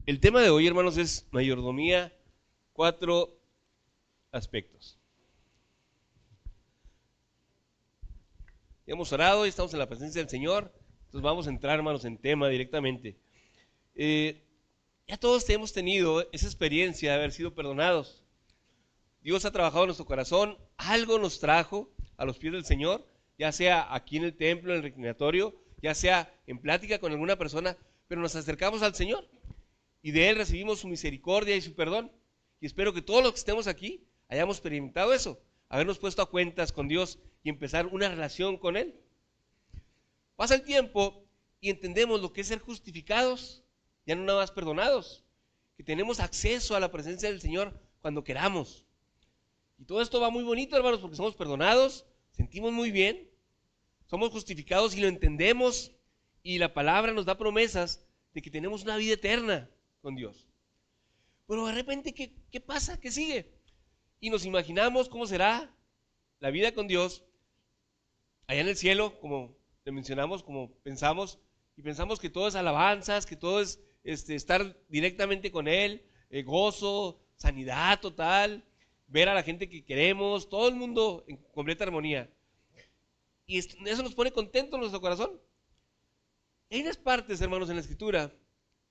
El tema de hoy, hermanos, es mayordomía, 4 aspectos. Ya hemos orado y estamos en la presencia del Señor, entonces vamos a entrar, hermanos, en tema directamente. Ya todos hemos tenido esa experiencia de haber sido perdonados. Dios ha trabajado en nuestro corazón, algo nos trajo a los pies del Señor, ya sea aquí en el templo, en el reclinatorio, ya sea en plática con alguna persona, pero nos acercamos al Señor y de Él recibimos su misericordia y su perdón. Y espero que todos los que estemos aquí hayamos experimentado eso, habernos puesto a cuentas con Dios y empezar una relación con Él. Pasa el tiempo y entendemos lo que es ser justificados, ya no nada más perdonados, que tenemos acceso a la presencia del Señor cuando queramos. Y todo esto va muy bonito, hermanos, porque somos perdonados, sentimos muy bien, somos justificados y lo entendemos, y la palabra nos da promesas de que tenemos una vida eterna con Dios. Pero de repente, ¿qué pasa? ¿Qué sigue? Y nos imaginamos cómo será la vida con Dios allá en el cielo, como le mencionamos, como pensamos, y pensamos que todo es alabanzas, que todo es estar directamente con Él, gozo, sanidad total, ver a la gente que queremos, todo el mundo en completa armonía. Y eso nos pone contentos en nuestro corazón. Hay unas partes, hermanos, en la Escritura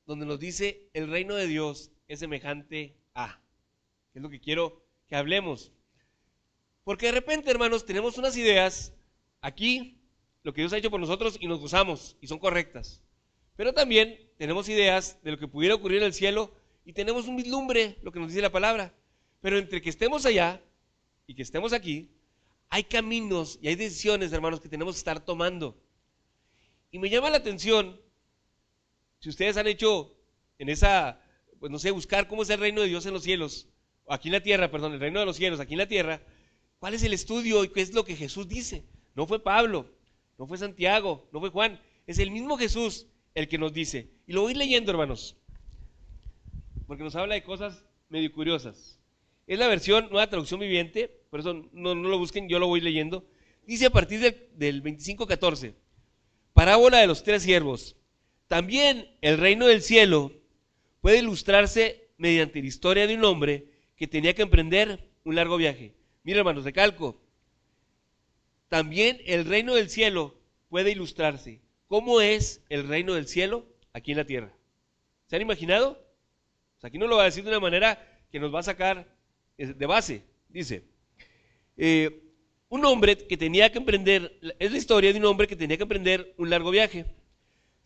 donde nos dice el reino de Dios es semejante a, que es lo que quiero que hablemos. Porque de repente, hermanos, tenemos unas ideas aquí, lo que Dios ha hecho por nosotros, y nos gozamos, y son correctas. Pero también tenemos ideas de lo que pudiera ocurrir en el cielo, y tenemos un vislumbre, lo que nos dice la palabra. Pero entre que estemos allá y que estemos aquí, hay caminos y hay decisiones, hermanos, que tenemos que estar tomando. Y me llama la atención, si ustedes han hecho en esa, pues no sé, buscar cómo es el reino de Dios en los cielos, o aquí en la tierra, perdón, el reino de los cielos, aquí en la tierra, ¿cuál es el estudio y qué es lo que Jesús dice? No fue Pablo, no fue Santiago, no fue Juan, es el mismo Jesús el que nos dice. Y lo voy leyendo, hermanos, porque nos habla de cosas medio curiosas. Es la versión Nueva Traducción Viviente, por eso no lo busquen, yo lo voy leyendo. Dice a partir del 25:14, parábola de los 3 siervos. También el reino del cielo puede ilustrarse mediante la historia de un hombre que tenía que emprender un largo viaje. Mira, hermanos, recalco. También el reino del cielo puede ilustrarse. ¿Cómo es el reino del cielo aquí en la tierra? ¿Se han imaginado? Pues aquí no lo va a decir de una manera que nos va a sacar de base. Dice, un hombre que tenía que emprender, es la historia de un hombre que tenía que emprender un largo viaje.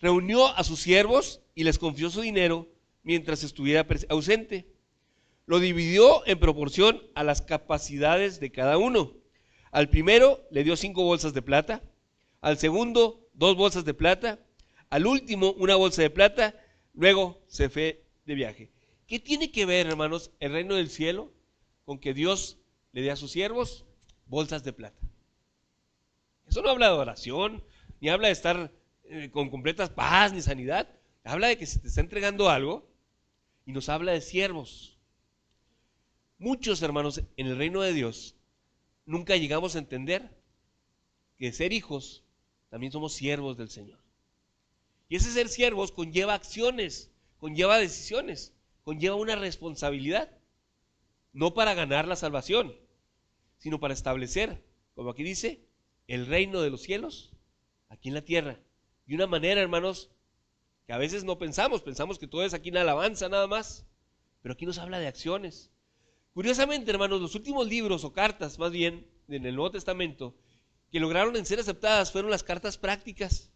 Reunió a sus siervos y les confió su dinero mientras estuviera ausente. Lo dividió en proporción a las capacidades de cada uno. Al primero le dio 5 bolsas de plata, al segundo 2 bolsas de plata, al último 1 bolsa de plata, luego se fue de viaje. ¿Qué tiene que ver, hermanos, el reino del cielo con que Dios le dé a sus siervos bolsas de plata? Eso no habla de oración, ni habla de estar con completa paz ni sanidad. Habla de que se te está entregando algo y nos habla de siervos. Muchos, hermanos, en el reino de Dios nunca llegamos a entender que ser hijos también somos siervos del Señor. Y ese ser siervos conlleva acciones, conlleva decisiones, conlleva una responsabilidad. No para ganar la salvación, sino para establecer, como aquí dice, el reino de los cielos aquí en la tierra. De una manera, hermanos, que a veces no pensamos que todo es aquí en alabanza nada más, pero aquí nos habla de acciones. Curiosamente, hermanos, los últimos libros o cartas, más bien, en el Nuevo Testamento, que lograron en ser aceptadas fueron las cartas prácticas.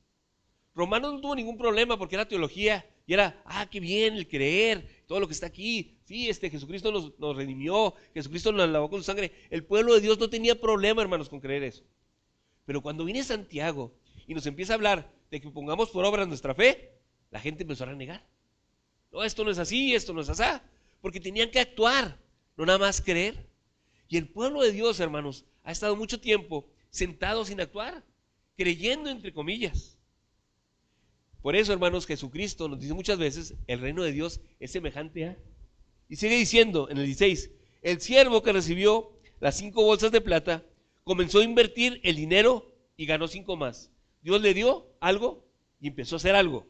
Romanos no tuvo ningún problema porque era teología y era, qué bien el creer, todo lo que está aquí, sí, Jesucristo nos redimió, Jesucristo nos lavó con su sangre. El pueblo de Dios no tenía problema, hermanos, con creer eso. Pero cuando viene Santiago y nos empieza a hablar de que pongamos por obra nuestra fe, la gente empezó a renegar. No, esto no es así, esto no es así, porque tenían que actuar, no nada más creer. Y el pueblo de Dios, hermanos, ha estado mucho tiempo sentado sin actuar, creyendo entre comillas. Por eso, hermanos, Jesucristo nos dice muchas veces, el reino de Dios es semejante a... Y sigue diciendo en el 16, el siervo que recibió las 5 bolsas de plata, comenzó a invertir el dinero y ganó 5 más. Dios le dio algo y empezó a hacer algo.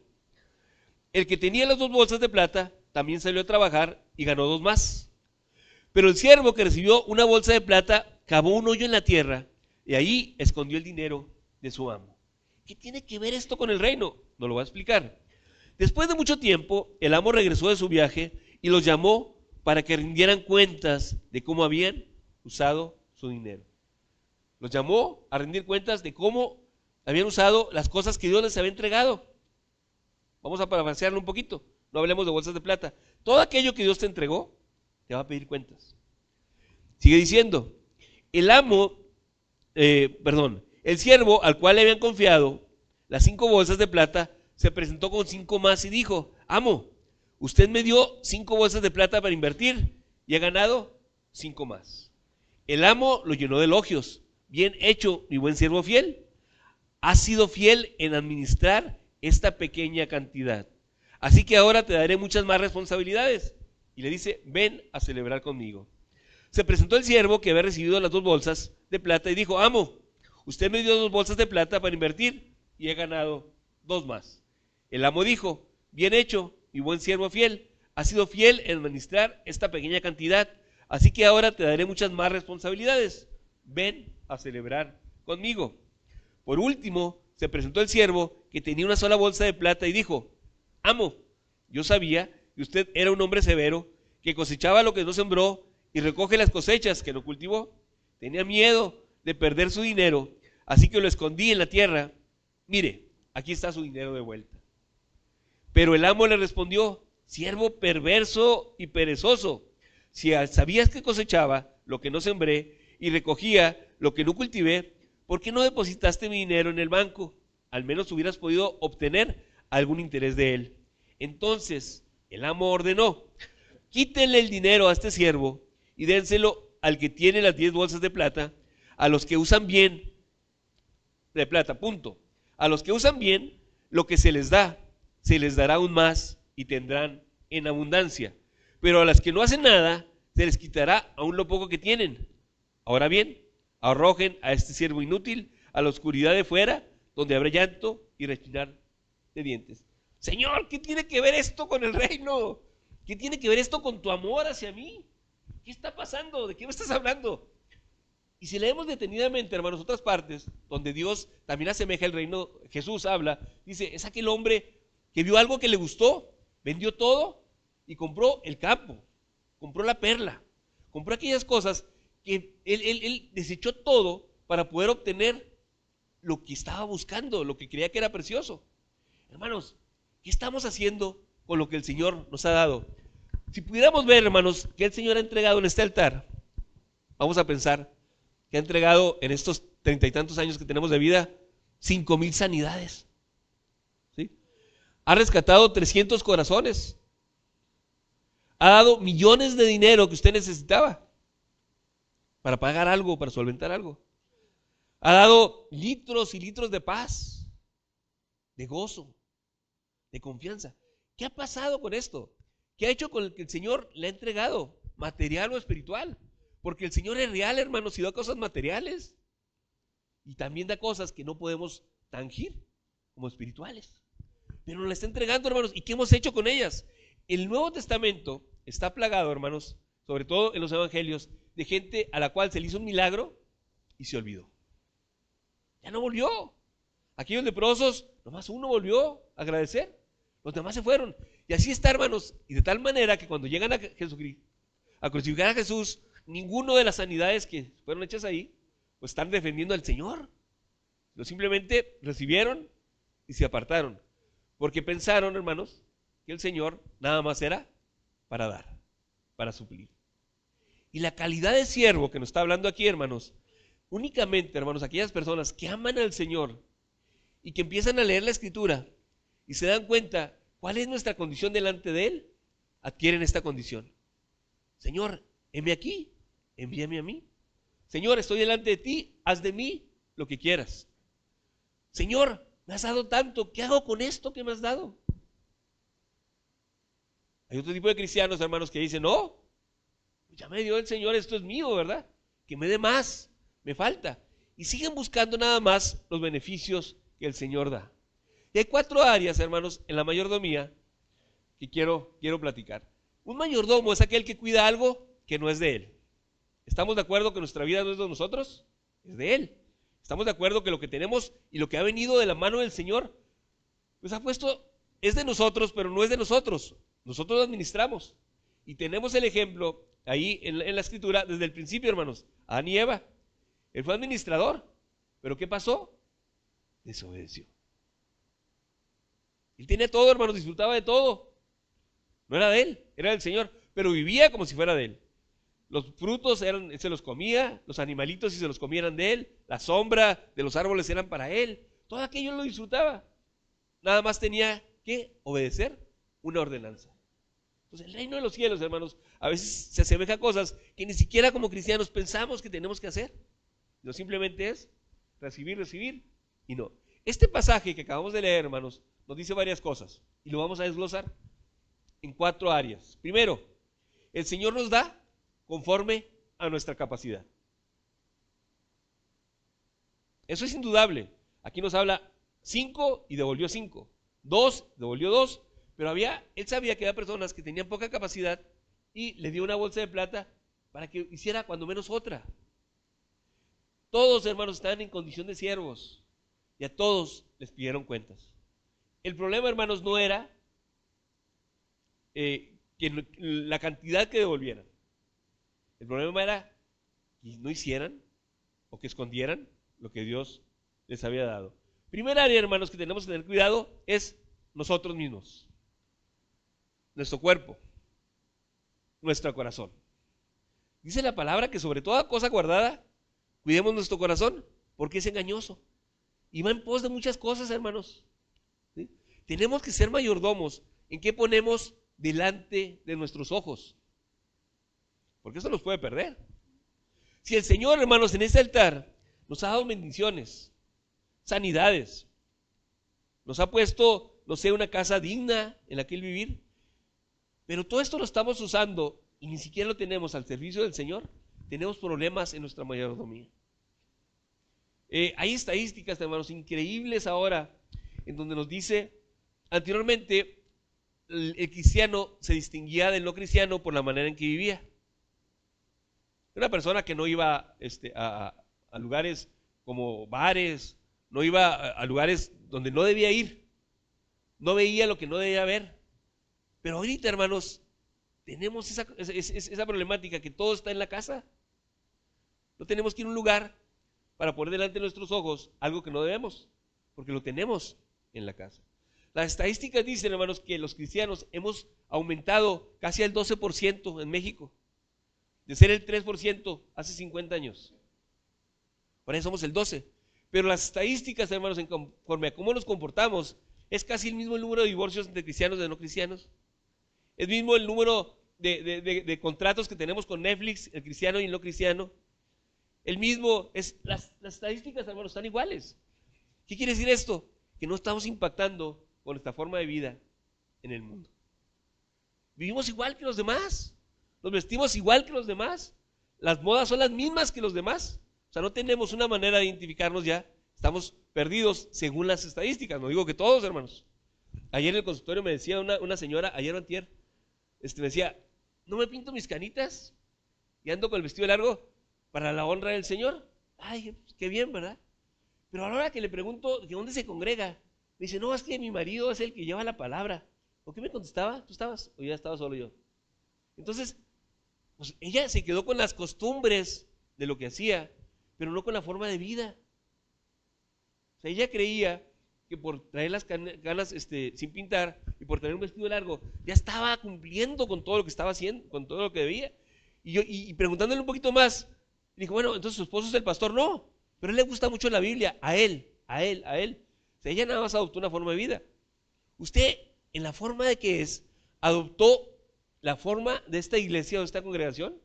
El que tenía las 2 bolsas de plata también salió a trabajar y ganó 2 más. Pero el siervo que recibió una bolsa de plata cavó un hoyo en la tierra y ahí escondió el dinero de su amo. ¿Qué tiene que ver esto con el reino? No lo voy a explicar. Después de mucho tiempo, el amo regresó de su viaje y los llamó para que rindieran cuentas de cómo habían usado su dinero. Los llamó a rendir cuentas de cómo habían usado las cosas que Dios les había entregado. Vamos a parafrasearlo un poquito. No hablemos de bolsas de plata. Todo aquello que Dios te entregó, te va a pedir cuentas. Sigue diciendo, el siervo al cual le habían confiado las 5 bolsas de plata, se presentó con 5 más y dijo, amo, usted me dio 5 bolsas de plata para invertir y he ganado 5 más. El amo lo llenó de elogios. Bien hecho, mi buen siervo fiel. Has sido fiel en administrar esta pequeña cantidad. Así que ahora te daré muchas más responsabilidades. Y le dice, ven a celebrar conmigo. Se presentó el siervo que había recibido las 2 bolsas de plata y dijo, amo, usted me dio 2 bolsas de plata para invertir y he ganado 2 más. El amo dijo, bien hecho, mi buen siervo fiel. Has sido fiel en administrar esta pequeña cantidad. Así que ahora te daré muchas más responsabilidades. Ven a celebrar conmigo. Por último, se presentó el siervo que tenía una sola bolsa de plata y dijo, amo, yo sabía que usted era un hombre severo, que cosechaba lo que no sembró y recoge las cosechas que no cultivó. Tenía miedo de perder su dinero, así que lo escondí en la tierra. Mire, aquí está su dinero de vuelta. Pero el amo le respondió, siervo perverso y perezoso, si sabías que cosechaba lo que no sembré y recogía lo que no cultivé, ¿por qué no depositaste mi dinero en el banco? Al menos hubieras podido obtener algún interés de él. Entonces el amo ordenó, quítenle el dinero a este siervo y dénselo al que tiene las 10 bolsas de plata, a los que usan bien de plata, punto. A los que usan bien, lo que se les dará aún más y tendrán en abundancia. Pero a las que no hacen nada, se les quitará aún lo poco que tienen. Ahora bien, arrojen a este siervo inútil a la oscuridad de fuera, donde habrá llanto y rechinar de dientes. Señor, ¿qué tiene que ver esto con el reino? ¿Qué tiene que ver esto con tu amor hacia mí? ¿Qué está pasando? ¿De qué me estás hablando? Y si leemos detenidamente, hermanos, otras partes, donde Dios también asemeja el reino, Jesús habla, dice, es aquel hombre que vio algo que le gustó, vendió todo y compró el campo, compró la perla, compró aquellas cosas que él desechó todo para poder obtener lo que estaba buscando, lo que creía que era precioso. Hermanos, ¿qué estamos haciendo con lo que el Señor nos ha dado? Si pudiéramos ver, hermanos, que el Señor ha entregado en este altar, vamos a pensar que ha entregado en estos 30 y tantos años que tenemos de vida 5,000 sanidades, ¿sí? Ha rescatado 300 corazones, ha dado millones de dinero que usted necesitaba para pagar algo, para solventar algo. Ha dado litros y litros de paz, de gozo, de confianza. ¿Qué ha pasado con esto? ¿Qué ha hecho con el que el Señor le ha entregado? Material o espiritual. Porque el Señor es real, hermanos, y da cosas materiales. Y también da cosas que no podemos tangir, como espirituales. Pero nos las está entregando, hermanos. ¿Y qué hemos hecho con ellas? El Nuevo Testamento está plagado, hermanos, sobre todo en los evangelios, de gente a la cual se le hizo un milagro y se olvidó. Ya no volvió. Aquellos leprosos, nomás uno volvió a agradecer. Los demás se fueron. Y así está, hermanos. Y de tal manera que cuando llegan a Jesucristo, a crucificar a Jesús, ninguno de las sanidades que fueron hechas ahí, pues están defendiendo al Señor. Lo simplemente recibieron y se apartaron. Porque pensaron, hermanos, que el Señor nada más era para dar, para suplir. Y la calidad de siervo que nos está hablando aquí, hermanos, únicamente, hermanos, aquellas personas que aman al Señor y que empiezan a leer la Escritura y se dan cuenta cuál es nuestra condición delante de Él, adquieren esta condición. Señor, heme aquí, envíame a mí. Señor, estoy delante de ti, haz de mí lo que quieras. Señor, me has dado tanto, ¿qué hago con esto que me has dado? Hay otro tipo de cristianos, hermanos, que dicen, no, ya me dio el Señor, esto es mío, ¿verdad? Que me dé más, me falta. Y siguen buscando nada más los beneficios que el Señor da. Y hay 4 áreas, hermanos, en la mayordomía que quiero platicar. Un mayordomo es aquel que cuida algo que no es de él. ¿Estamos de acuerdo que nuestra vida no es de nosotros? Es de él. ¿Estamos de acuerdo que lo que tenemos y lo que ha venido de la mano del Señor, pues ha puesto, es de nosotros, pero no es de nosotros? Nosotros lo administramos. Y tenemos el ejemplo ahí en la escritura desde el principio, hermanos. Adán y Eva. Él fue administrador. ¿Pero qué pasó? Desobedeció. Él tenía todo, hermanos, disfrutaba de todo. No era de él, era del Señor, pero vivía como si fuera de él. Los frutos se los comía, los animalitos si se los comieran de él, la sombra de los árboles eran para él. Todo aquello lo disfrutaba. Nada más tenía que obedecer una ordenanza. Entonces el reino de los cielos, hermanos, a veces se asemeja a cosas que ni siquiera como cristianos pensamos que tenemos que hacer. No, simplemente es recibir y no. Este pasaje que acabamos de leer, hermanos, nos dice varias cosas y lo vamos a desglosar en 4 áreas. Primero, el Señor nos da conforme a nuestra capacidad. Eso es indudable. Aquí nos habla 5 y devolvió 5, 2, devolvió 2, pero él sabía que había personas que tenían poca capacidad y le dio una bolsa de plata para que hiciera cuando menos otra. Todos, hermanos, estaban en condición de siervos y a todos les pidieron cuentas. El problema, hermanos, no era que la cantidad que devolvieran. El problema era que no hicieran o que escondieran lo que Dios les había dado. Primera área, hermanos, que tenemos que tener cuidado es nosotros mismos. Nuestro cuerpo, nuestro corazón. Dice la palabra que sobre toda cosa guardada, cuidemos nuestro corazón, porque es engañoso. Y va en pos de muchas cosas, hermanos. ¿Sí? Tenemos que ser mayordomos. ¿En qué ponemos delante de nuestros ojos? Porque eso nos puede perder. Si el Señor, hermanos, en este altar nos ha dado bendiciones, sanidades, nos ha puesto, no sé, una casa digna en la que vivir, pero todo esto lo estamos usando y ni siquiera lo tenemos al servicio del Señor, tenemos problemas en nuestra mayordomía. Hay estadísticas, hermanos, increíbles ahora, en donde nos dice, anteriormente el cristiano se distinguía del no cristiano por la manera en que vivía. Una persona que no iba a lugares como bares, no iba a lugares donde no debía ir, no veía lo que no debía ver. Pero ahorita, hermanos, tenemos esa problemática que todo está en la casa. No tenemos que ir a un lugar para poner delante de nuestros ojos algo que no debemos, porque lo tenemos en la casa. Las estadísticas dicen, hermanos, que los cristianos hemos aumentado casi al 12% en México, de ser el 3% hace 50 años. Ahora ya somos el 12%. Pero las estadísticas, hermanos, conforme a cómo nos comportamos, es casi el mismo número de divorcios entre cristianos y de no cristianos. Es mismo el número de contratos que tenemos con Netflix, el cristiano y el no cristiano. El mismo, las estadísticas, hermanos, están iguales. ¿Qué quiere decir esto? Que no estamos impactando con nuestra forma de vida en el mundo. Vivimos igual que los demás. Nos vestimos igual que los demás. Las modas son las mismas que los demás. O sea, no tenemos una manera de identificarnos ya. Estamos perdidos según las estadísticas. No digo que todos, hermanos. Ayer en el consultorio me decía una señora, ayer o antier, me decía, no me pinto mis canitas y ando con el vestido largo para la honra del Señor. Ay, pues, qué bien, ¿verdad? Pero a la hora que le pregunto de dónde se congrega, me dice, no, es que mi marido es el que lleva la palabra. ¿Por qué me contestaba? ¿Tú estabas? ¿O ya estaba solo yo? Entonces, pues ella se quedó con las costumbres de lo que hacía, pero no con la forma de vida. O sea, ella creía que por traer las canas sin pintar y por tener un vestido largo, ya estaba cumpliendo con todo lo que estaba haciendo, con todo lo que debía. Y preguntándole un poquito más, dijo, bueno, entonces su esposo es el pastor. No, pero a él le gusta mucho la Biblia, a él. O sea, ella nada más adoptó una forma de vida. Usted, en la forma de que es, adoptó la forma de esta iglesia o de esta congregación,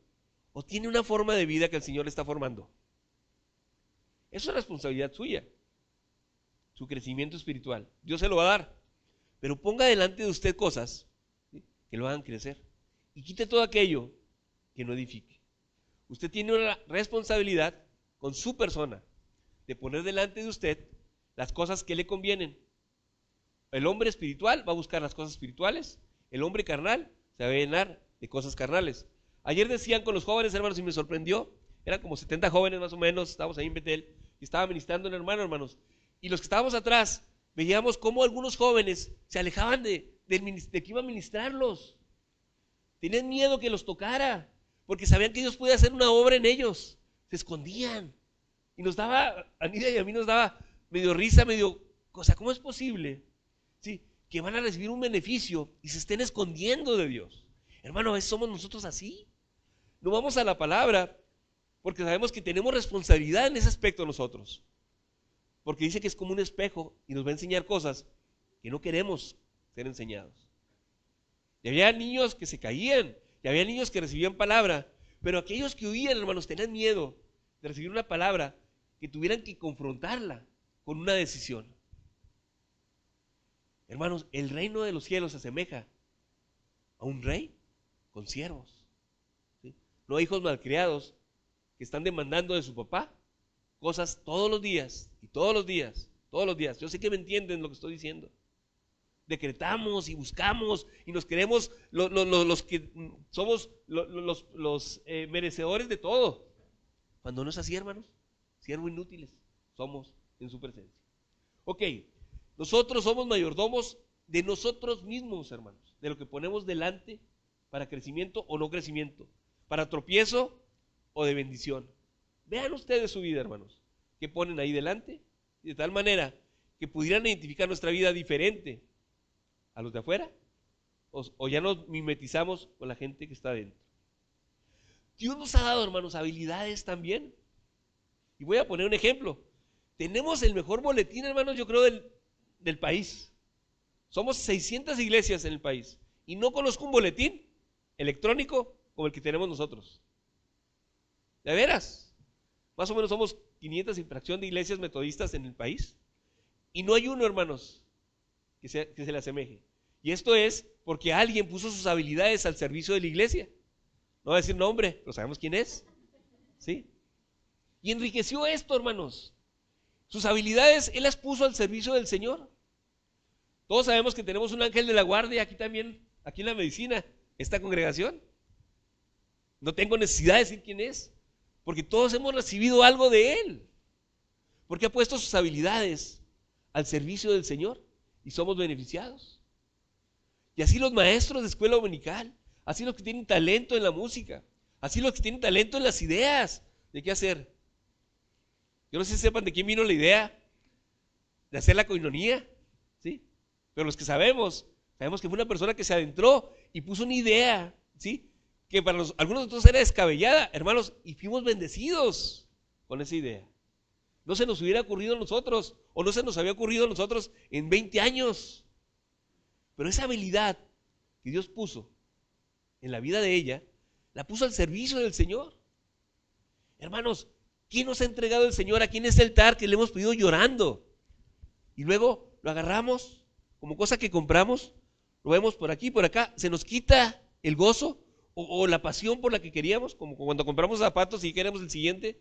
o tiene una forma de vida que el Señor le está formando. Eso es responsabilidad suya, su crecimiento espiritual. Dios se lo va a dar, pero ponga delante de usted cosas, ¿sí?, que lo hagan crecer y quite todo aquello que no edifique. Usted tiene una responsabilidad con su persona de poner delante de usted las cosas que le convienen. El hombre espiritual va a buscar las cosas espirituales el hombre carnal se va a llenar de cosas carnales. Ayer decían con los jóvenes, hermanos, y me sorprendió, eran como 70 jóvenes más o menos, estábamos ahí en Betel, y estaba ministrando un hermano, hermanos, y los que estábamos atrás, veíamos cómo algunos jóvenes se alejaban de que iba a ministrarlos. Tenían miedo que los tocara, porque sabían que Dios podía hacer una obra en ellos. Se escondían. Y nos daba, a Nidia y a mí nos daba medio risa, medio, o sea, ¿cómo es posible? ¿Sí? Que van a recibir un beneficio y se estén escondiendo de Dios. Hermano, a veces somos nosotros así. No vamos a la palabra porque sabemos que tenemos responsabilidad en ese aspecto nosotros. Porque dice que es como un espejo y nos va a enseñar cosas que no queremos ser enseñados. Y había niños que se caían, y había niños que recibían palabra, pero aquellos que huían, hermanos, tenían miedo de recibir una palabra que tuvieran que confrontarla con una decisión. Hermanos, el reino de los cielos se asemeja a un rey con siervos, ¿sí? No a hijos malcriados que están demandando de su papá cosas todos los días, y todos los días, todos los días. Yo sé que me entienden lo que estoy diciendo. Decretamos y buscamos y nos creemos los que somos los merecedores de todo, cuando no es así, hermanos. Siervos inútiles somos en su presencia. Ok, nosotros somos mayordomos de nosotros mismos, hermanos, de lo que ponemos delante para crecimiento o no crecimiento, para tropiezo o de bendición. Vean ustedes su vida, hermanos, que ponen ahí delante, de tal manera que pudieran identificar nuestra vida diferente a los de afuera, o ya nos mimetizamos con la gente que está adentro. Dios nos ha dado, hermanos, habilidades también. Y voy a poner un ejemplo. Tenemos el mejor boletín, hermanos, yo creo, del país. Somos 600 iglesias en el país. Y no conozco un boletín electrónico como el que tenemos nosotros. ¿De veras? Más o menos somos 500 y fracción de iglesias metodistas en el país. Y no hay uno, hermanos, que se le asemeje. Y esto es porque alguien puso sus habilidades al servicio de la iglesia. No voy a decir nombre, pero sabemos quién es. ¿Sí? Y enriqueció esto, hermanos. Sus habilidades, Él las puso al servicio del Señor. Todos sabemos que tenemos un ángel de la guardia aquí también, aquí en la medicina, esta congregación. No tengo necesidad de decir quién es, porque todos hemos recibido algo de Él. Porque ha puesto sus habilidades al servicio del Señor y somos beneficiados. Y así los maestros de escuela dominical, así los que tienen talento en la música, así los que tienen talento en las ideas de qué hacer. Yo no sé si sepan de quién vino la idea de hacer la coinonía, ¿sí? Pero los que sabemos que fue una persona que se adentró y puso una idea, ¿sí? Que para algunos de nosotros era descabellada, hermanos, y fuimos bendecidos con esa idea. No se nos hubiera ocurrido a nosotros, o no se nos había ocurrido a nosotros en 20 años. Pero esa habilidad que Dios puso en la vida de ella, la puso al servicio del Señor. Hermanos, ¿quién nos ha entregado el Señor? ¿A quién es el altar que le hemos pedido llorando? Y luego lo agarramos como cosa que compramos, lo vemos por aquí, por acá, se nos quita el gozo o la pasión por la que queríamos, como cuando compramos zapatos y queremos el siguiente,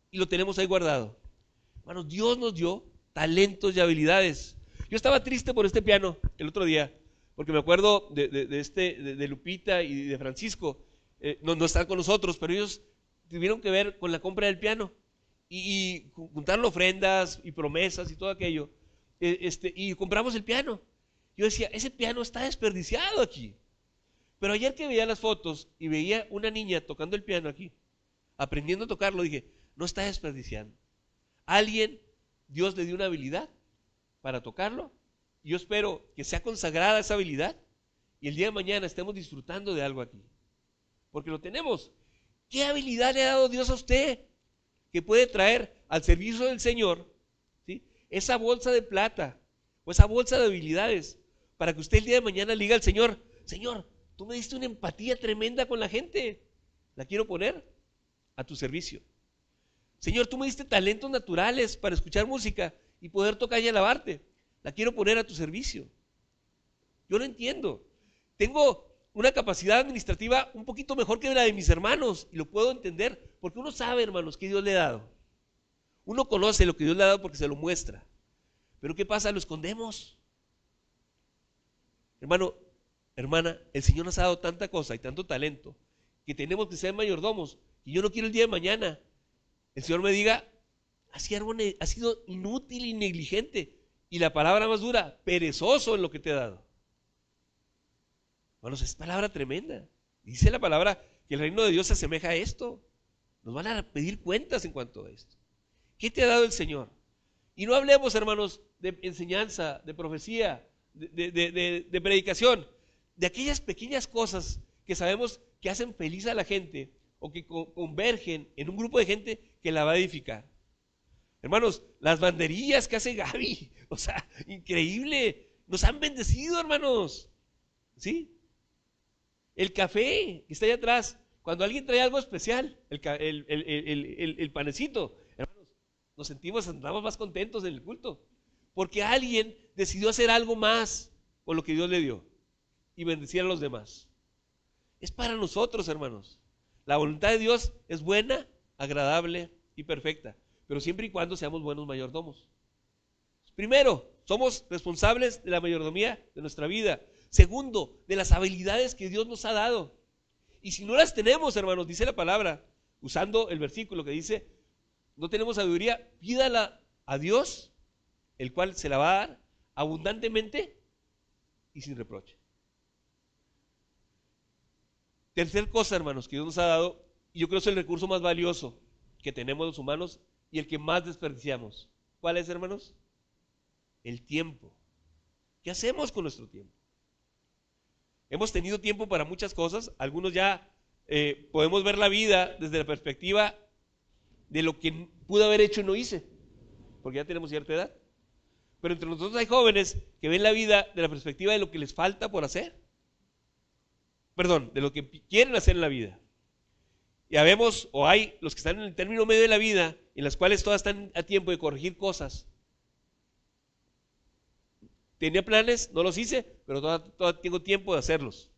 y lo tenemos ahí guardado. Hermanos, Dios nos dio talentos y habilidades. Yo estaba triste por este piano el otro día, porque me acuerdo de Lupita y de Francisco, no están con nosotros, pero ellos tuvieron que ver con la compra del piano y juntaron ofrendas y promesas y todo aquello, y compramos el piano. Yo decía, ese piano está desperdiciado aquí. Pero ayer que veía las fotos y veía una niña tocando el piano aquí, aprendiendo a tocarlo, dije, no está desperdiciando. Alguien, Dios le dio una habilidad para tocarlo, y yo espero que sea consagrada esa habilidad y el día de mañana estemos disfrutando de algo aquí, porque lo tenemos. ¿Qué habilidad le ha dado Dios a usted que puede traer al servicio del Señor, ¿sí?, esa bolsa de plata o esa bolsa de habilidades para que usted el día de mañana le diga al Señor, Señor, tú me diste una empatía tremenda con la gente, la quiero poner a tu servicio. Señor, tú me diste talentos naturales para escuchar música y poder tocar y alabarte, la quiero poner a tu servicio. Yo lo entiendo, tengo una capacidad administrativa un poquito mejor que la de mis hermanos y lo puedo entender, porque uno sabe, hermanos, que Dios le ha dado. Uno conoce lo que Dios le ha dado porque se lo muestra. Pero ¿qué pasa? Lo escondemos. hermana, el Señor nos ha dado tanta cosa y tanto talento que tenemos que ser mayordomos. Y yo no quiero el día de mañana el Señor me diga, has sido inútil y negligente. Y la palabra más dura, perezoso en lo que te he dado. Hermanos, es palabra tremenda. Dice la palabra que el reino de Dios se asemeja a esto. Nos van a pedir cuentas en cuanto a esto. ¿Qué te ha dado el Señor? Y no hablemos, hermanos, de enseñanza, de profecía, de predicación, de aquellas pequeñas cosas que sabemos que hacen feliz a la gente o que convergen en un grupo de gente que la va a edificar. Hermanos, las banderillas que hace Gaby, o sea, increíble, nos han bendecido, hermanos. ¿Sí? El café que está allá atrás, cuando alguien trae algo especial, el panecito, hermanos, nos sentimos, andamos más contentos en el culto, porque alguien decidió hacer algo más con lo que Dios le dio y bendecir a los demás. Es para nosotros, hermanos. La voluntad de Dios es buena, agradable y perfecta, pero siempre y cuando seamos buenos mayordomos. Primero, somos responsables de la mayordomía de nuestra vida. Segundo, de las habilidades que Dios nos ha dado. Y si no las tenemos, hermanos, dice la palabra, usando el versículo que dice, no tenemos sabiduría, pídala a Dios, el cual se la va a dar abundantemente y sin reproche. Tercer cosa, hermanos, que Dios nos ha dado, y yo creo que es el recurso más valioso que tenemos los humanos y el que más desperdiciamos. ¿Cuál es, hermanos? El tiempo. ¿Qué hacemos con nuestro tiempo? Hemos tenido tiempo para muchas cosas, algunos ya podemos ver la vida desde la perspectiva de lo que pude haber hecho y no hice, porque ya tenemos cierta edad. Pero entre nosotros hay jóvenes que ven la vida de la perspectiva de lo que les falta por hacer. Perdón, de lo que quieren hacer en la vida. Ya vemos, o hay los que están en el término medio de la vida, en las cuales todas están a tiempo de corregir cosas. Tenía planes, no los hice, pero todavía tengo tiempo de hacerlos.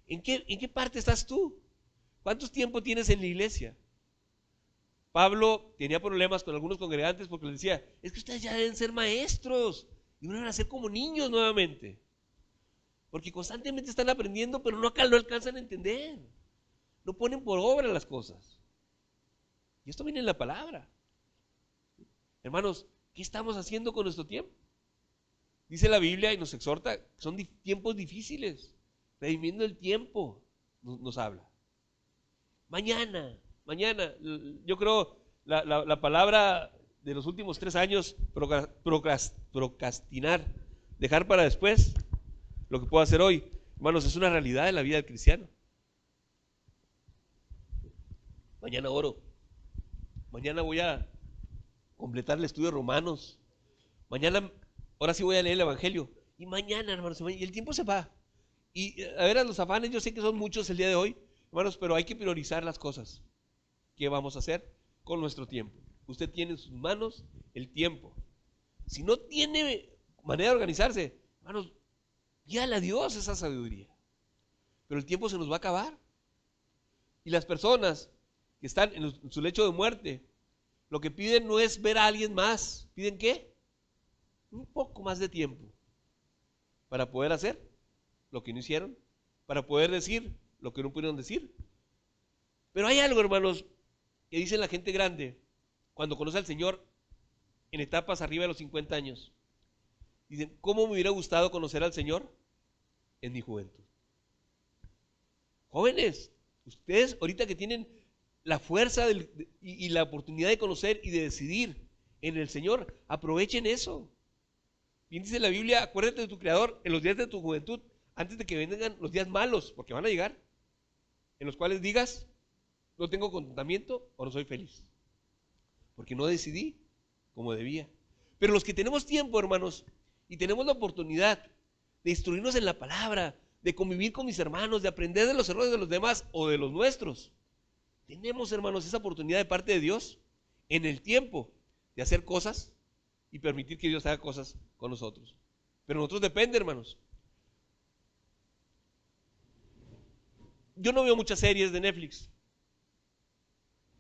¿En qué parte estás tú? ¿Cuánto tiempo tienes en la iglesia? Pablo tenía problemas con algunos congregantes porque les decía, es que ustedes ya deben ser maestros y van a ser como niños nuevamente. Porque constantemente están aprendiendo, pero no alcanzan a entender. No ponen por obra las cosas. Y esto viene en la palabra. Hermanos, ¿qué estamos haciendo con nuestro tiempo? Dice la Biblia y nos exhorta, son tiempos difíciles. Redimiendo el tiempo nos habla. Mañana, yo creo la palabra de los últimos 3 años, procrastinar, dejar para después lo que puedo hacer hoy, hermanos, es una realidad de la vida del cristiano. Mañana oro, mañana voy a completar el estudio de Romanos, mañana, ahora sí voy a leer el Evangelio, y mañana, hermanos, y el tiempo se va. Y a ver, a los afanes, yo sé que son muchos el día de hoy, hermanos, pero hay que priorizar las cosas. ¿Qué vamos a hacer con nuestro tiempo? Usted tiene en sus manos el tiempo. Si no tiene manera de organizarse, hermanos, pídale a Dios esa sabiduría. Pero el tiempo se nos va a acabar. Y las personas que están en su lecho de muerte, lo que piden no es ver a alguien más. ¿Piden qué? Un poco más de tiempo para poder hacer lo que no hicieron, para poder decir lo que no pudieron decir. Pero hay algo, hermanos, que dice la gente grande cuando conoce al Señor en etapas arriba de los 50 años. Dicen, ¿cómo me hubiera gustado conocer al Señor en mi juventud? Jóvenes, ustedes ahorita que tienen la fuerza y la oportunidad de conocer y de decidir en el Señor, aprovechen eso. Bien dice la Biblia, acuérdate de tu Creador en los días de tu juventud, antes de que vengan los días malos, porque van a llegar, en los cuales digas, no tengo contentamiento o no soy feliz, porque no decidí como debía. Pero los que tenemos tiempo, hermanos, y tenemos la oportunidad de instruirnos en la palabra, de convivir con mis hermanos, de aprender de los errores de los demás o de los nuestros, tenemos, hermanos, esa oportunidad de parte de Dios en el tiempo de hacer cosas y permitir que Dios haga cosas con nosotros. Pero nosotros depende, hermanos. Yo no veo muchas series de Netflix.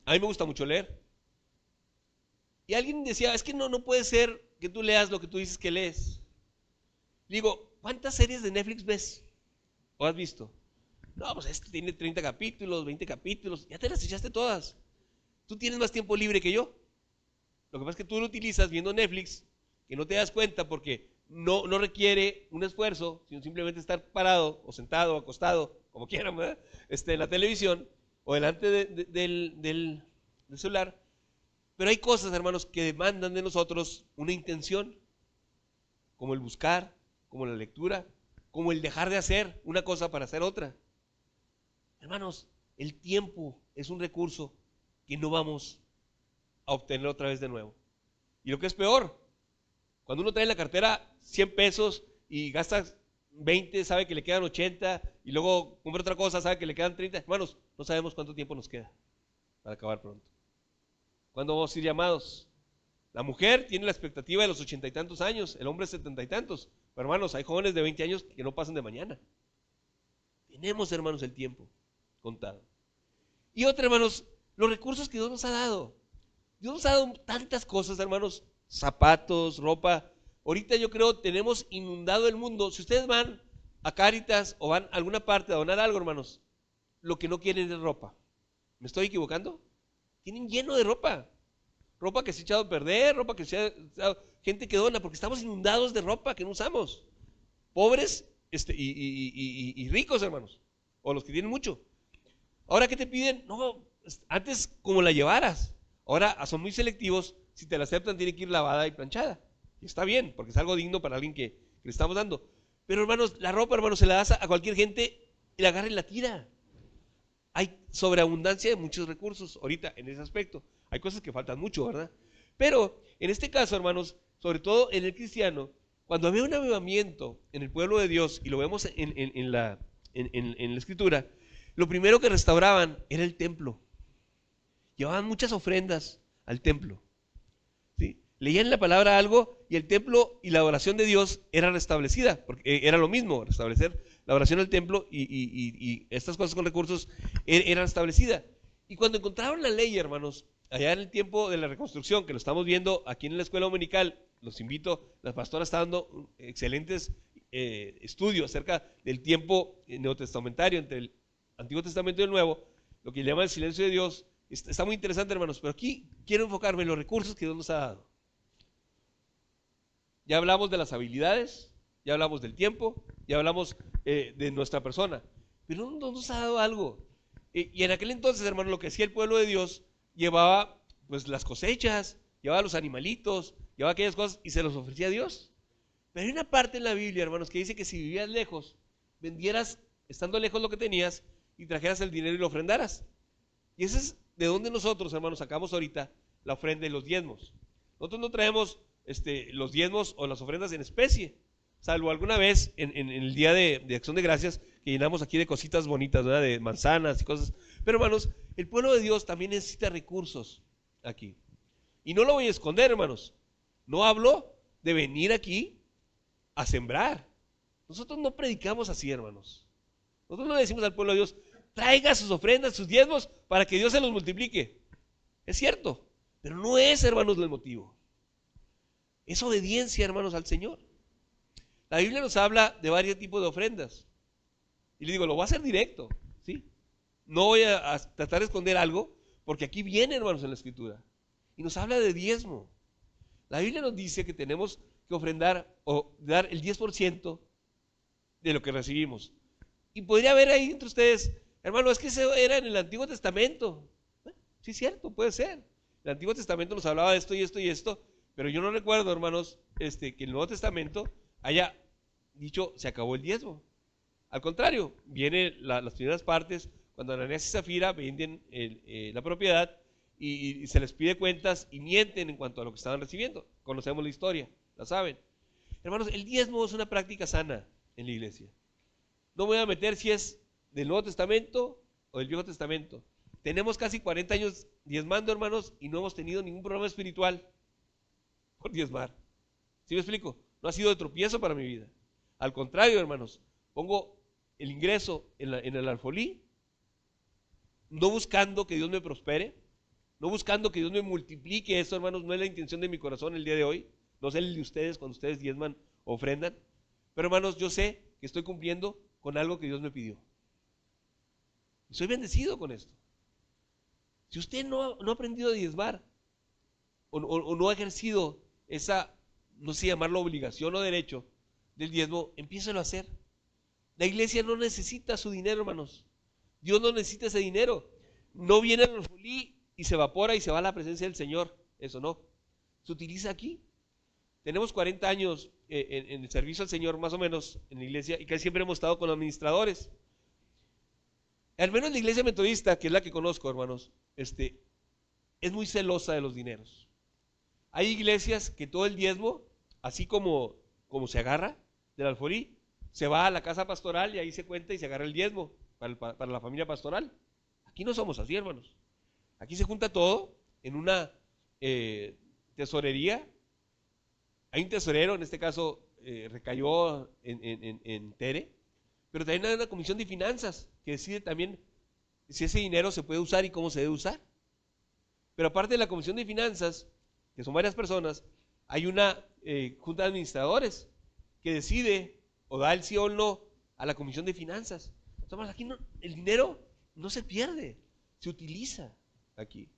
A mí me gusta mucho leer. Y alguien decía, es que no puede ser que tú leas lo que tú dices que lees. Digo, ¿cuántas series de Netflix ves? ¿O has visto? No, pues este tiene 30 capítulos, 20 capítulos, ya te las echaste todas. Tú tienes más tiempo libre que yo. Lo que pasa es que tú lo utilizas viendo Netflix, que no te das cuenta porque no requiere un esfuerzo, sino simplemente estar parado o sentado o acostado, como quieran, ¿verdad? En la televisión o delante del celular. Pero hay cosas, hermanos, que demandan de nosotros una intención, como el buscar, como la lectura, como el dejar de hacer una cosa para hacer otra. Hermanos, el tiempo es un recurso que no vamos a obtener otra vez de nuevo. Y lo que es peor, cuando uno trae en la cartera 100 pesos y gasta 20, sabe que le quedan 80 y luego compra otra cosa, sabe que le quedan 30. Hermanos, no sabemos cuánto tiempo nos queda para acabar pronto. ¿Cuándo vamos a ir llamados? La mujer tiene la expectativa de los 80 y tantos años, el hombre 70 y tantos. Pero hermanos, hay jóvenes de 20 años que no pasan de mañana. Tenemos, hermanos, el tiempo contado. Y otra, hermanos, los recursos que Dios nos ha dado. Dios nos ha dado tantas cosas, hermanos, zapatos, ropa. Ahorita yo creo tenemos inundado el mundo. Si ustedes van a Cáritas o van a alguna parte a donar algo, hermanos, lo que no quieren es ropa. ¿Me estoy equivocando? Tienen lleno de ropa. Ropa que se ha echado a perder, ropa que se ha echado, gente que dona, porque estamos inundados de ropa que no usamos. Pobres y ricos, hermanos, o los que tienen mucho. Ahora, ¿qué te piden? No, antes como la llevaras. Ahora son muy selectivos, si te la aceptan tiene que ir lavada y planchada. Y está bien, porque es algo digno para alguien que le estamos dando. Pero hermanos, la ropa, hermanos, se la das a cualquier gente y la agarra y la tira. Hay sobreabundancia de muchos recursos ahorita en ese aspecto. Hay cosas que faltan mucho, ¿verdad? Pero en este caso, hermanos, sobre todo en el cristiano, cuando había un avivamiento en el pueblo de Dios, y lo vemos en la escritura, lo primero que restauraban era el templo. Llevaban muchas ofrendas al templo. ¿Sí? Leían la palabra algo y el templo y la adoración de Dios era restablecida, porque era lo mismo, restablecer la oración al templo y estas cosas con recursos eran establecidas. Y cuando encontraron la ley, hermanos, allá en el tiempo de la reconstrucción, que lo estamos viendo aquí en la escuela dominical, los invito, la pastora está dando excelentes estudios acerca del tiempo neotestamentario entre el Antiguo Testamento y el Nuevo, lo que llama el silencio de Dios. Está muy interesante, hermanos, pero aquí quiero enfocarme en los recursos que Dios nos ha dado. Ya hablamos de las habilidades, ya hablamos del tiempo, ya hablamos de nuestra persona, pero Dios nos ha dado algo. Y en aquel entonces, hermanos, lo que hacía el pueblo de Dios, llevaba pues las cosechas, llevaba los animalitos, llevaba aquellas cosas y se los ofrecía a Dios. Pero hay una parte en la Biblia, hermanos, que dice que si vivías lejos, vendieras, estando lejos lo que tenías, y trajeras el dinero y lo ofrendaras. Y ese es de donde nosotros, hermanos, sacamos ahorita la ofrenda y los diezmos. Nosotros no traemos los diezmos o las ofrendas en especie, salvo alguna vez en el día de Acción de Gracias, que llenamos aquí de cositas bonitas, ¿verdad? De manzanas y cosas. Pero hermanos, el pueblo de Dios también necesita recursos aquí. Y no lo voy a esconder, hermanos. No hablo de venir aquí a sembrar. Nosotros no predicamos así, hermanos. Nosotros no le decimos al pueblo de Dios, traiga sus ofrendas, sus diezmos, para que Dios se los multiplique. Es cierto, pero no es, hermanos, el motivo. Es obediencia, hermanos, al Señor. La Biblia nos habla de varios tipos de ofrendas. Y le digo, lo voy a hacer directo, ¿sí? No voy a tratar de esconder algo, porque aquí viene, hermanos, en la Escritura. Y nos habla de diezmo. La Biblia nos dice que tenemos que ofrendar o dar el 10% de lo que recibimos. Y podría haber ahí entre ustedes, hermano, es que eso era en el Antiguo Testamento. Sí, es cierto, puede ser. El Antiguo Testamento nos hablaba de esto y esto y esto, pero yo no recuerdo, hermanos, que el Nuevo Testamento haya dicho, se acabó el diezmo. Al contrario, vienen las primeras partes, cuando Ananías y Zafira venden la propiedad y se les pide cuentas y mienten en cuanto a lo que estaban recibiendo. Conocemos la historia, la saben. Hermanos, el diezmo es una práctica sana en la iglesia. No me voy a meter si es del Nuevo Testamento o del Viejo Testamento. Tenemos casi 40 años diezmando, hermanos, y no hemos tenido ningún problema espiritual por diezmar. ¿Sí me explico? No ha sido de tropiezo para mi vida. Al contrario, hermanos, pongo el ingreso en el alfolí, no buscando que Dios me prospere, no buscando que Dios me multiplique eso, hermanos, no es la intención de mi corazón el día de hoy, no sé el de ustedes cuando ustedes diezman o ofrendan, pero hermanos, yo sé que estoy cumpliendo con algo que Dios me pidió. Y soy bendecido con esto. Si usted no ha aprendido a diezmar, o no ha ejercido esa, no sé llamarlo obligación o derecho del diezmo, empiécelo a hacer. La iglesia no necesita su dinero, hermanos. Dios no necesita ese dinero. No viene al alfolí y se evapora y se va a la presencia del Señor. Eso no. Se utiliza aquí. Tenemos 40 años en el servicio al Señor, más o menos, en la iglesia, y casi siempre hemos estado con administradores. Al menos la iglesia metodista, que es la que conozco, hermanos, es muy celosa de los dineros. Hay iglesias que todo el diezmo, así como se agarra del alfolí, se va a la casa pastoral y ahí se cuenta y se agarra el diezmo para la familia pastoral. Aquí no somos así, hermanos. Aquí se junta todo en una tesorería. Hay un tesorero, en este caso recayó en Tere, pero también hay una comisión de finanzas que decide también si ese dinero se puede usar y cómo se debe usar. Pero aparte de la comisión de finanzas, que son varias personas, hay una junta de administradores que decide o da el sí o el no a la comisión de finanzas. Entonces, aquí el dinero no se pierde, se utiliza aquí.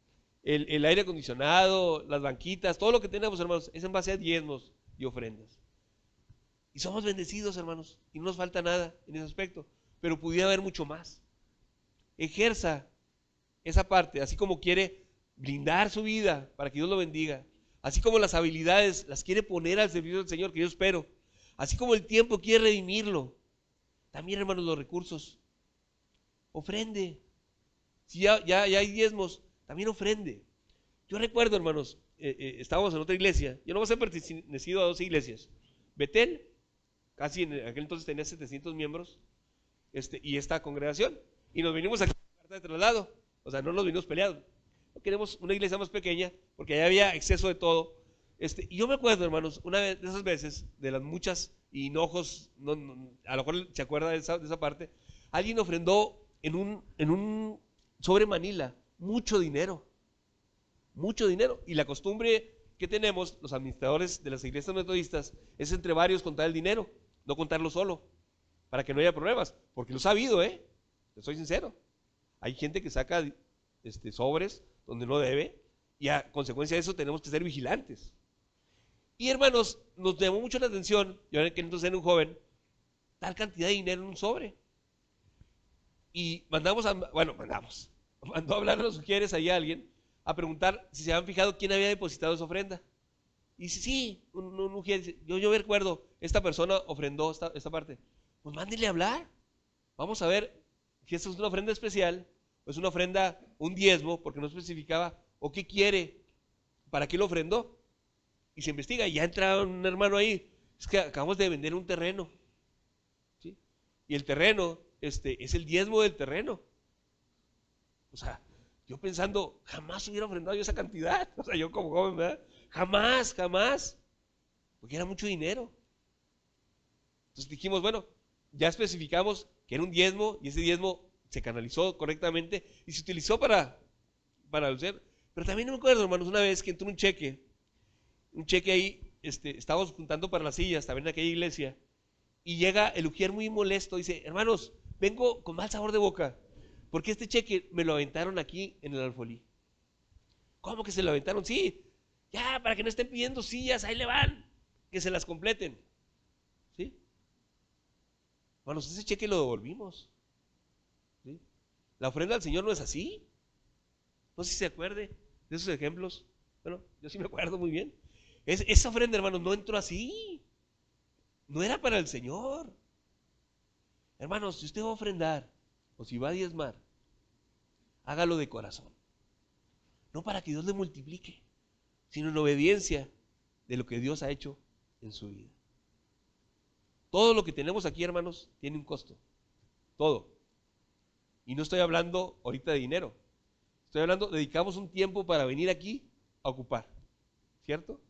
El aire acondicionado, las banquitas, todo lo que tenemos, hermanos, es en base a diezmos y ofrendas. Y somos bendecidos, hermanos, y no nos falta nada en ese aspecto, pero pudiera haber mucho más. Ejerza esa parte, así como quiere blindar su vida para que Dios lo bendiga, así como las habilidades las quiere poner al servicio del Señor, que yo espero, así como el tiempo quiere redimirlo, también, hermanos, los recursos. Ofrende. Si ya hay diezmos, también ofrende. Yo recuerdo, hermanos, estábamos en otra iglesia. Yo no voy a ser pertenecido a 2 iglesias. Betel, casi en aquel entonces tenía 700 miembros, y esta congregación. Y nos vinimos aquí a carta de traslado. O sea, no nos vinimos peleados. No queremos una iglesia más pequeña, porque allá había exceso de todo. Y yo me acuerdo, hermanos, una de esas veces, de las muchas hinojos, a lo mejor se acuerda de esa parte, alguien ofrendó en un sobre Manila mucho dinero, y la costumbre que tenemos los administradores de las iglesias metodistas es entre varios contar el dinero, no contarlo solo, para que no haya problemas, porque los ha habido, les soy sincero, hay gente que saca sobres donde no debe, y a consecuencia de eso tenemos que ser vigilantes. Y, hermanos, nos llamó mucho la atención, yo que entonces era un joven, tal cantidad de dinero en un sobre. Y mandó a hablar a los sugieres ahí a alguien, a preguntar si se habían fijado quién había depositado esa ofrenda. Y dice, sí, un ujier dice, yo recuerdo, esta persona ofrendó esta parte. Pues mándenle a hablar. Vamos a ver si esta es una ofrenda especial, o es una ofrenda, un diezmo, porque no especificaba, o qué quiere, para qué lo ofrendó. Y se investiga, y ya entra un hermano ahí, es que acabamos de vender un terreno, ¿sí? Y el terreno, es el diezmo del terreno. O sea, yo pensando, jamás hubiera ofrendado yo esa cantidad, o sea, yo como joven, ¿verdad? Jamás, porque era mucho dinero. Entonces dijimos, bueno, ya especificamos que era un diezmo, y ese diezmo se canalizó correctamente, y se utilizó para hacer. Pero también me acuerdo, hermanos, una vez que entró un cheque ahí, estábamos juntando para las sillas, también en aquella iglesia, y llega el ujier muy molesto, dice, hermanos, vengo con mal sabor de boca, porque este cheque me lo aventaron aquí en el alfolí. ¿Cómo que se lo aventaron? Sí, ya, para que no estén pidiendo sillas, ahí le van, que se las completen. ¿Sí? Hermanos, ese cheque lo devolvimos. ¿Sí? La ofrenda al Señor no es así. No sé si se acuerde de esos ejemplos. Bueno, yo sí me acuerdo muy bien. Esa ofrenda, hermanos, no entró así. No era para el Señor. Hermanos, si usted va a ofrendar o si va a diezmar, hágalo de corazón. No para que Dios le multiplique, sino en obediencia de lo que Dios ha hecho en su vida. Todo lo que tenemos aquí, hermanos, tiene un costo. Todo. Y no estoy hablando ahorita de dinero. Estoy hablando, dedicamos un tiempo para venir aquí a ocupar. ¿Cierto?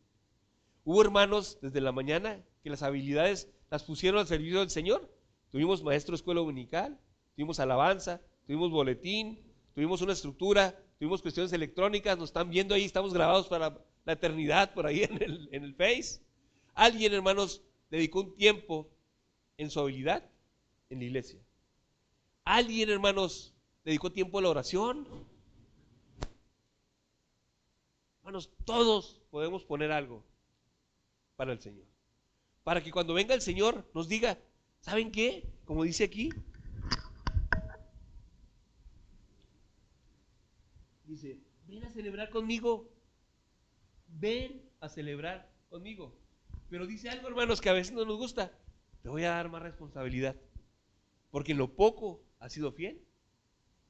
Hubo hermanos desde la mañana que las habilidades las pusieron al servicio del Señor. Tuvimos maestro de escuela dominical, tuvimos alabanza, tuvimos boletín, tuvimos una estructura, tuvimos cuestiones electrónicas, nos están viendo ahí, estamos grabados para la eternidad por ahí en el Face. Alguien, hermanos, dedicó un tiempo en su habilidad en la iglesia? ¿Alguien, hermanos, dedicó tiempo a la oración? Hermanos, todos podemos poner algo para el Señor. Para que cuando venga el Señor nos diga, ¿saben qué? Como dice aquí, dice, ven a celebrar conmigo. Ven a celebrar conmigo. Pero dice algo, hermanos, que a veces no nos gusta. Te voy a dar más responsabilidad. Porque en lo poco has sido fiel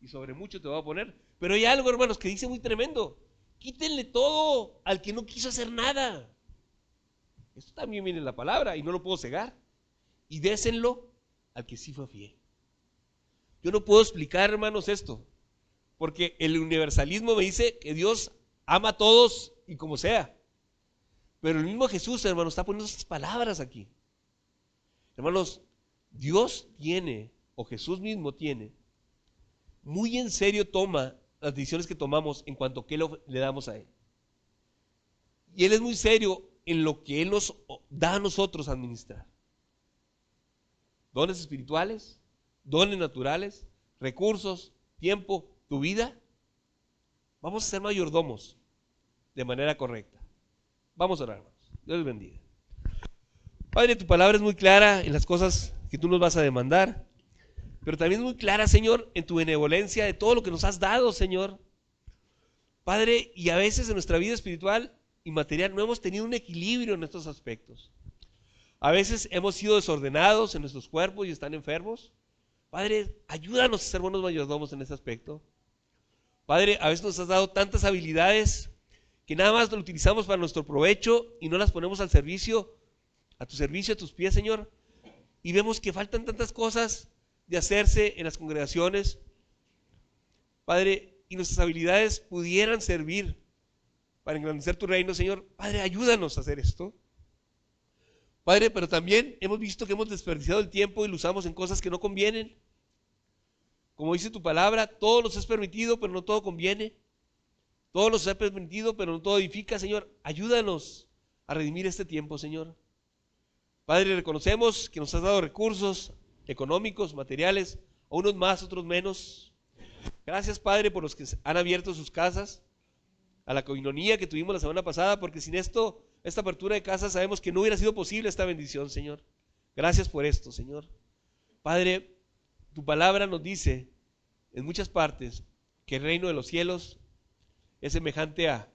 y sobre mucho te voy a poner. Pero hay algo, hermanos, que dice muy tremendo. Quítenle todo al que no quiso hacer nada. Esto también viene en la palabra y no lo puedo cegar. Y désenlo al que sí fue fiel. Yo no puedo explicar, hermanos, esto. Porque el universalismo me dice que Dios ama a todos y como sea. Pero el mismo Jesús, hermanos, está poniendo estas palabras aquí. Hermanos, Dios tiene, o Jesús mismo tiene, muy en serio toma las decisiones que tomamos en cuanto a qué le damos a Él. Y Él es muy serio en lo que Él nos da a nosotros a administrar. Dones espirituales, dones naturales, recursos, tiempo, tu vida. Vamos a ser mayordomos de manera correcta. Vamos a orar, hermanos. Dios les bendiga. Padre, tu palabra es muy clara en las cosas que tú nos vas a demandar, pero también es muy clara, Señor, en tu benevolencia de todo lo que nos has dado, Señor. Padre, y a veces en nuestra vida espiritual y material no hemos tenido un equilibrio en estos aspectos. A veces hemos sido desordenados en nuestros cuerpos y están enfermos. Padre, ayúdanos a ser buenos mayordomos en ese aspecto. Padre, a veces nos has dado tantas habilidades que nada más lo utilizamos para nuestro provecho y no las ponemos al servicio, a tu servicio, a tus pies, Señor. Y vemos que faltan tantas cosas de hacerse en las congregaciones, Padre, y nuestras habilidades pudieran servir para engrandecer tu reino, Señor. Padre, ayúdanos a hacer esto. Padre, pero también hemos visto que hemos desperdiciado el tiempo y lo usamos en cosas que no convienen. Como dice tu palabra, todo nos es permitido, pero no todo conviene. Todo nos es permitido, pero no todo edifica, Señor. Ayúdanos a redimir este tiempo, Señor. Padre, reconocemos que nos has dado recursos económicos, materiales, a unos más, otros menos. Gracias, Padre, por los que han abierto sus casas, a la coinonía que tuvimos la semana pasada, porque sin esto, esta apertura de casas, sabemos que no hubiera sido posible esta bendición, Señor. Gracias por esto, Señor. Padre, tu palabra nos dice en muchas partes que el reino de los cielos es semejante a...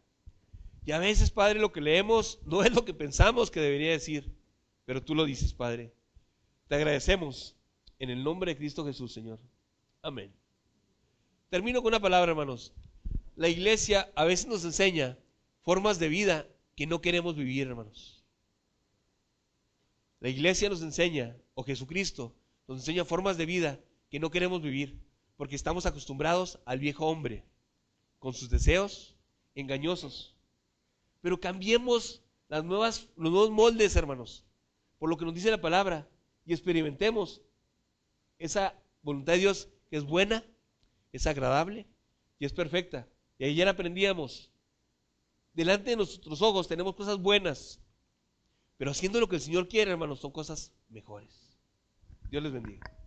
Y a veces, Padre, lo que leemos no es lo que pensamos que debería decir, pero tú lo dices, Padre. Te agradecemos en el nombre de Cristo Jesús, Señor. Amén. Termino con una palabra, hermanos. La iglesia a veces nos enseña formas de vida que no queremos vivir, hermanos. La iglesia nos enseña, o Jesucristo nos enseña formas de vida que no queremos vivir, porque estamos acostumbrados al viejo hombre, con sus deseos engañosos. Pero cambiemos los nuevos moldes, hermanos, por lo que nos dice la palabra, y experimentemos esa voluntad de Dios que es buena, es agradable y es perfecta. Y ayer aprendíamos, delante de nuestros ojos tenemos cosas buenas, pero haciendo lo que el Señor quiere, hermanos, son cosas mejores. Dios les bendiga.